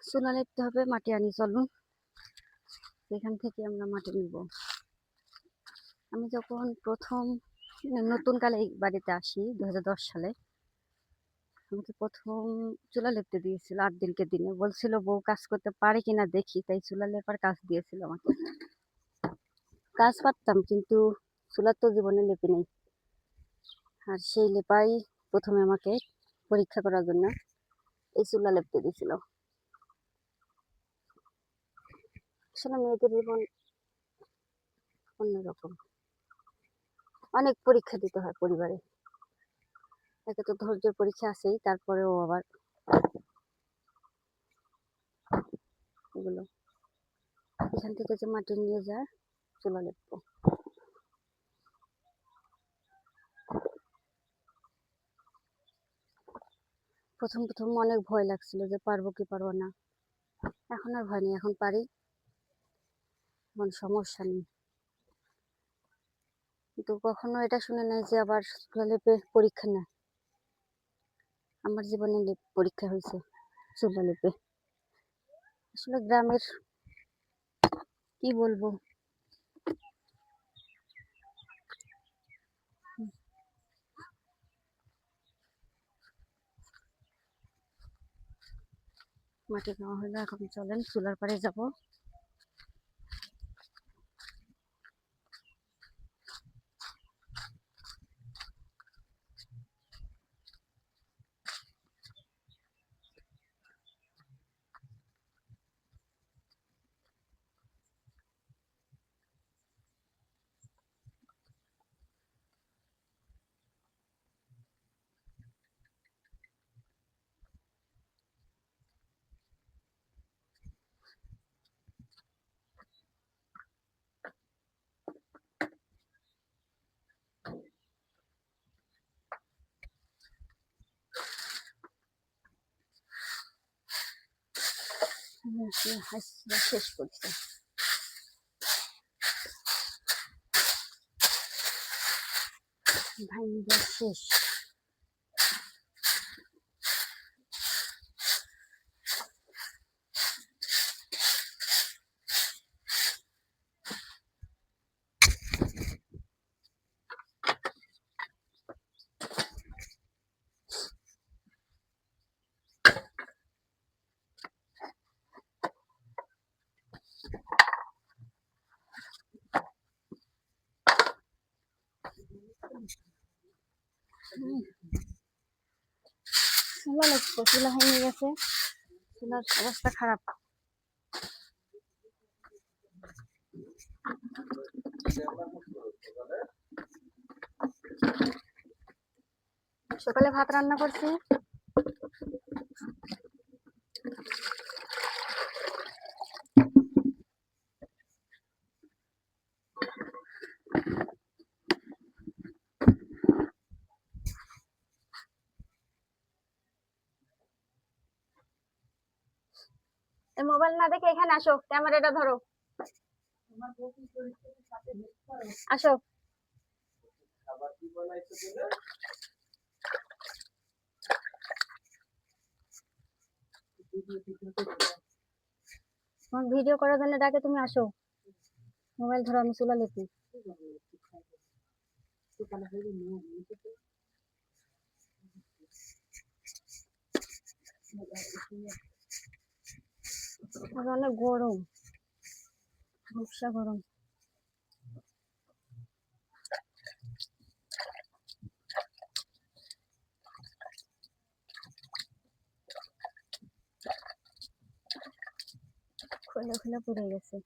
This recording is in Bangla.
চুলা লেপতে হবে, মাটি আনি চলুন, এখান থেকে আমরা মাটি নিব। আমি যখন প্রথম নতুন কালে এই বাড়িতে আসি 2010 সালে, আমাকে প্রথম চুলা লেপতে দিয়েছিল 8 দিনকে দিনে, বলছিল বউ কাজ করতে পারে কিনা দেখি, তাই চুলা লেপার কাজ দিয়েছিল আমাকে। কাজ পারতাম, কিন্তু চুলা তো জীবনে লেপি নেই। আর সেই লেপাই প্রথমে আমাকে পরীক্ষা করার জন্য এই চুলা লেপতে দিয়েছিল। আসলে মেয়েদের জীবন অন্যরকম, অনেক পরীক্ষা দিতে হয় পরিবারে। একে তো ধৈর্যের পরীক্ষা আছেই, তারপরেও আবার এগুলো। এখান থেকে যে মাটি নিয়ে যায় চুলা লেপবো। প্রথম প্রথম অনেক ভয় লাগছিল যে পারবো কি পারবো না। এখন আর ভয় নেই, এখন পারি, এখন সমস্যা নেই। কিন্তু কখনো এটা শুনে নাই যে আবার চুলা লেপে পরীক্ষা নেয়। আমার জীবনে পরীক্ষা হয়েছে চুলা লেপে। আসলে গ্রামের কি বলবো, মাটি নেওয়া হলো, এখন চলেন চুলার পাড়ে যাব। শেষ করছি, ভাঙ্গা শেষ। চুলা লাগতো, চুলা ভেঙে গেছে, চুলার অবস্থা খারাপ। সকালে ভাত রান্না করছি, মোবাইল না দেখে এখানে আসো, ক্যামেরাটা ধরো, আসো। ভিডিও করার জন্য ডাকে, তুমি আসো, মোবাইল ধরো, আমি চুলা লেপি। অনেক গরম, ভুবসা গরম। খোলা খোলা পড়ে গেছে।